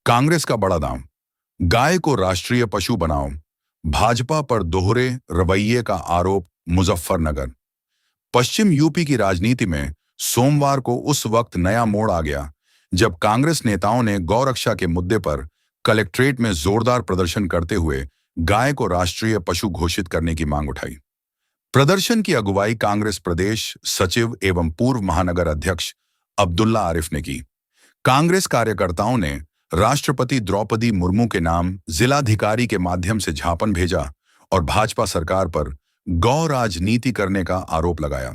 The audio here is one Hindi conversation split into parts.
कांग्रेस का बड़ा दांव, गाय को राष्ट्रीय पशु बनाओ, भाजपा पर दोहरे रवैये का आरोप। मुजफ्फरनगर, पश्चिम यूपी की राजनीति में सोमवार को उस वक्त नया मोड़ आ गया जब कांग्रेस नेताओं ने गौरक्षा के मुद्दे पर कलेक्ट्रेट में जोरदार प्रदर्शन करते हुए गाय को राष्ट्रीय पशु घोषित करने की मांग उठाई। प्रदर्शन की अगुवाई कांग्रेस प्रदेश सचिव एवं पूर्व महानगर अध्यक्ष अब्दुल्ला आरिफ ने की। कांग्रेस कार्यकर्ताओं ने राष्ट्रपति द्रौपदी मुर्मू के नाम जिलाधिकारी के माध्यम से ज्ञापन भेजा और भाजपा सरकार पर गौ राजनीति करने का आरोप लगाया।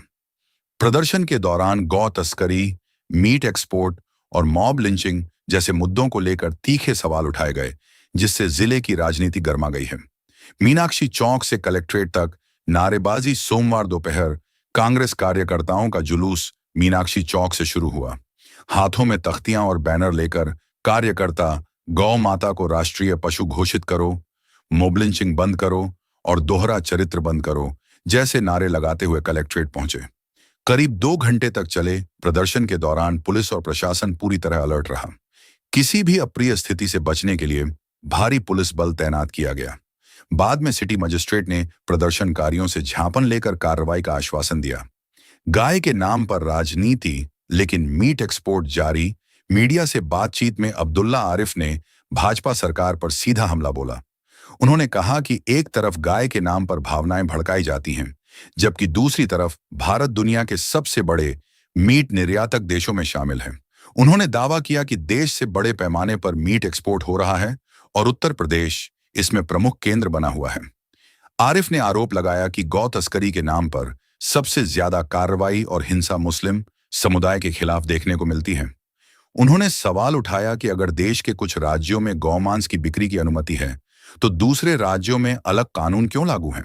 प्रदर्शन के दौरान गौ तस्करी, मीट एक्सपोर्ट और मॉब लिंचिंग जैसे मुद्दों को लेकर तीखे सवाल उठाए गए, जिससे जिले की राजनीति गर्मा गई है। मीनाक्षी चौक से कलेक्ट्रेट तक नारेबाजी। सोमवार दोपहर कांग्रेस कार्यकर्ताओं का जुलूस मीनाक्षी चौक से शुरू हुआ। हाथों में तख्तियां और बैनर लेकर कार्यकर्ता गौ माता को राष्ट्रीय पशु घोषित करो, मॉब लिंचिंग बंद करो और दोहरा चरित्र बंद करो जैसे नारे लगाते हुए कलेक्ट्रेट पहुंचे। करीब 2 घंटे तक चले प्रदर्शन के दौरान पुलिस और प्रशासन पूरी तरह अलर्ट रहा। किसी भी अप्रिय स्थिति से बचने के लिए भारी पुलिस बल तैनात किया गया। बाद में सिटी मजिस्ट्रेट ने प्रदर्शनकारियों से ज्ञापन लेकर कार्रवाई का आश्वासन दिया। गाय के नाम पर राजनीति लेकिन मीट एक्सपोर्ट जारी। मीडिया से बातचीत में अब्दुल्ला आरिफ ने भाजपा सरकार पर सीधा हमला बोला। उन्होंने कहा कि एक तरफ गाय के नाम पर भावनाएं भड़काई जाती हैं, जबकि दूसरी तरफ भारत दुनिया के सबसे बड़े मीट निर्यातक देशों में शामिल है। उन्होंने दावा किया कि देश से बड़े पैमाने पर मीट एक्सपोर्ट हो रहा है और उत्तर प्रदेश इसमें प्रमुख केंद्र बना हुआ है। आरिफ ने आरोप लगाया कि गौ तस्करी के नाम पर सबसे ज्यादा कार्रवाई और हिंसा मुस्लिम समुदाय के खिलाफ देखने को मिलती है। उन्होंने सवाल उठाया कि अगर देश के कुछ राज्यों में गौमांस की बिक्री की अनुमति है, तो दूसरे राज्यों में अलग कानून क्यों लागू हैं?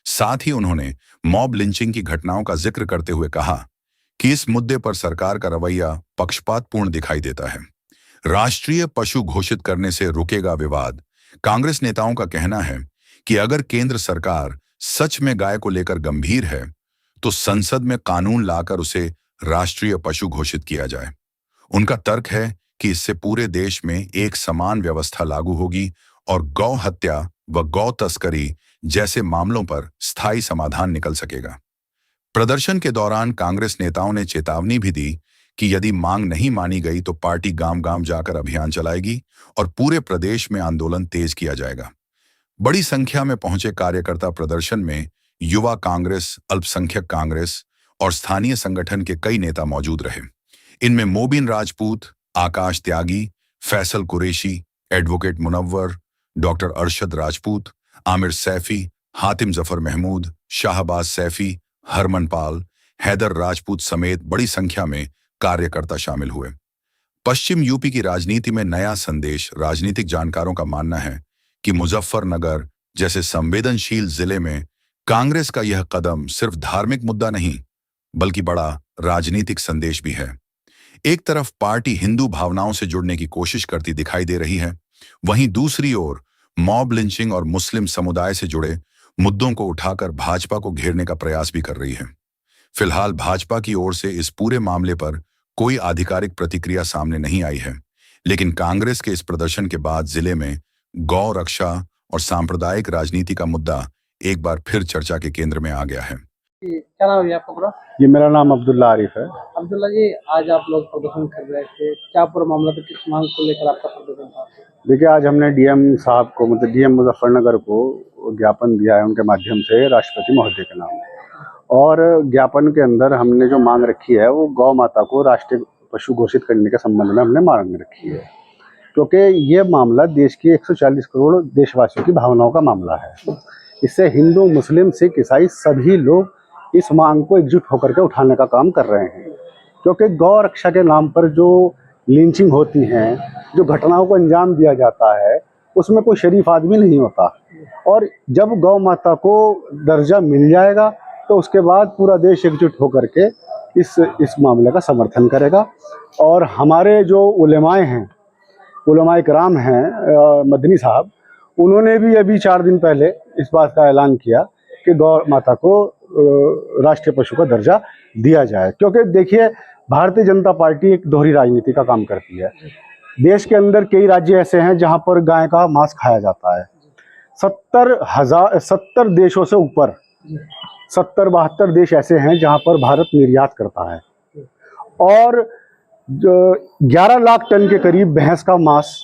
साथ ही उन्होंने मॉब लिंचिंग की घटनाओं का जिक्र करते हुए कहा कि इस मुद्दे पर सरकार का रवैया पक्षपातपूर्ण दिखाई देता है। राष्ट्रीय पशु घोषित करने से रुकेगा विवाद। कांग्रेस नेताओं का कहना है कि अगर केंद्र सरकार सच में गाय को लेकर गंभीर है, तो संसद में कानून लाकर उसे राष्ट्रीय पशु घोषित किया जाए। उनका तर्क है कि इससे पूरे देश में एक समान व्यवस्था लागू होगी और गौ हत्या व गौ तस्करी जैसे मामलों पर स्थायी समाधान निकल सकेगा। प्रदर्शन के दौरान कांग्रेस नेताओं ने चेतावनी भी दी कि यदि मांग नहीं मानी गई तो पार्टी गांव-गांव जाकर अभियान चलाएगी और पूरे प्रदेश में आंदोलन तेज किया जाएगा। बड़ी संख्या में पहुंचे कार्यकर्ता प्रदर्शन में युवा कांग्रेस, अल्पसंख्यक कांग्रेस और स्थानीय संगठन के कई नेता मौजूद रहे। इनमें मोबिन राजपूत, आकाश त्यागी, फैसल कुरैशी, एडवोकेट मुनव्वर, डॉक्टर अरशद राजपूत, आमिर सैफी, हातिम जफर महमूद, शाहबाज सैफी, हरमन पाल, हैदर राजपूत समेत बड़ी संख्या में कार्यकर्ता शामिल हुए। पश्चिम यूपी की राजनीति में नया संदेश। राजनीतिक जानकारों का मानना है कि मुजफ्फरनगर जैसे संवेदनशील जिले में कांग्रेस का यह कदम सिर्फ धार्मिक मुद्दा नहीं, बल्कि बड़ा राजनीतिक संदेश भी है। एक तरफ पार्टी हिंदू भावनाओं से जुड़ने की कोशिश करती दिखाई दे रही है, वहीं दूसरी ओर मॉब लिंचिंग और मुस्लिम समुदाय से जुड़े मुद्दों को उठाकर भाजपा को घेरने का प्रयास भी कर रही है। फिलहाल भाजपा की ओर से इस पूरे मामले पर कोई आधिकारिक प्रतिक्रिया सामने नहीं आई है, लेकिन कांग्रेस के इस प्रदर्शन के बाद जिले में गौ रक्षा और सांप्रदायिक राजनीति का मुद्दा एक बार फिर चर्चा के केंद्र में आ गया है। क्या नाम है आपका पूरा? जी, मेरा नाम अब्दुल्ला आरिफ है। अब्दुल्ला जी, आज आप लोग प्रदर्शन कर रहे थे, क्या पूरा मामला था? किस मांग को लेकर आपका प्रदर्शन था? देखिए, आज हमने डीएम साहब को, मतलब डीएम मुजफ्फरनगर को ज्ञापन दिया है उनके माध्यम से राष्ट्रपति महोदय के नाम। और ज्ञापन के अंदर हमने जो मांग रखी है वो गौ माता को राष्ट्रीय पशु घोषित करने के संबंध में हमने मांग रखी है, क्योंकि ये मामला देश की 140 करोड़ देशवासियों की भावनाओं का मामला है। इससे हिंदू, मुस्लिम, सिख, ईसाई सभी लोग इस मांग को एकजुट होकर के उठाने का काम कर रहे हैं, क्योंकि गौ रक्षा के नाम पर जो लिंचिंग होती हैं, जो घटनाओं को अंजाम दिया जाता है, उसमें कोई शरीफ आदमी नहीं होता। और जब गौ माता को दर्जा मिल जाएगा तो उसके बाद पूरा देश एकजुट होकर के इस मामले का समर्थन करेगा। और हमारे जो उलेमाए हैं, उलेमाए किराम हैं, मदनी साहब, उन्होंने भी अभी 4 दिन पहले इस बात का ऐलान किया कि गौ माता को राष्ट्रीय पशु का दर्जा दिया जाए। क्योंकि देखिए, भारतीय जनता पार्टी एक दोहरी राजनीति का काम करती है। देश के अंदर कई राज्य ऐसे हैं जहां पर गाय का मांस खाया जाता है। 70 देशों से ऊपर, 70-72 देश ऐसे हैं जहां पर भारत निर्यात करता है और 11 लाख टन के करीब भैंस का मांस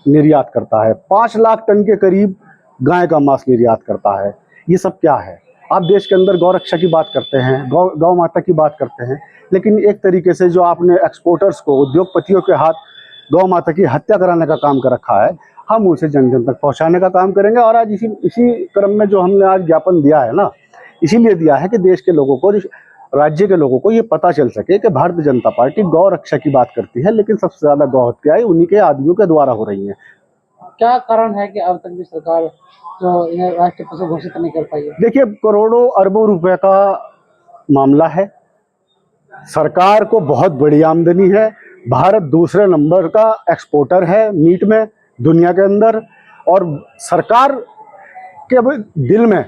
निर्यात करता है, 5 लाख टन के करीब गाय का मांस निर्यात करता है। ये सब क्या है? आप देश के अंदर गौ रक्षा की बात करते हैं, गौ माता की बात करते हैं, लेकिन एक तरीके से जो आपने एक्सपोर्टर्स को, उद्योगपतियों के हाथ गौ माता की हत्या कराने का काम कर रखा है, हम उसे जन जन तक पहुंचाने का काम करेंगे। और आज इसी क्रम में जो हमने आज ज्ञापन दिया है ना, इसीलिए दिया है कि देश के लोगों को, राज्य के लोगों को ये पता चल सके कि भारतीय जनता पार्टी गौ रक्षा की बात करती है, लेकिन सबसे ज्यादा गौ हत्याएं उन्हीं के आदमियों के द्वारा हो रही हैं। क्या कारण है कि अब तक भी सरकार जो इन्हें राष्ट्रीय पशु घोषित नहीं कर पाई है? देखिए, करोड़ों अरबों रुपए का मामला है, सरकार को बहुत बड़ी आमदनी है, भारत दूसरे नंबर का एक्सपोर्टर है मीट में दुनिया के अंदर, और सरकार के दिल में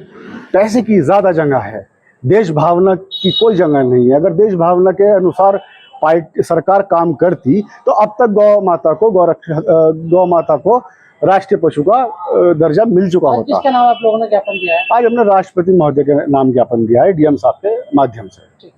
पैसे की ज़्यादा जगह है, देश भावना की कोई जगह नहीं है। अगर देश भावना के अनुसार सरकार काम करती तो अब तक गौ माता को राष्ट्रीय पशु का दर्जा मिल चुका आज होता। किसके नाम आप लोगों ने ज्ञापन दिया है? आज हमने राष्ट्रपति महोदय के नाम ज्ञापन दिया है, डीएम साहब के माध्यम से।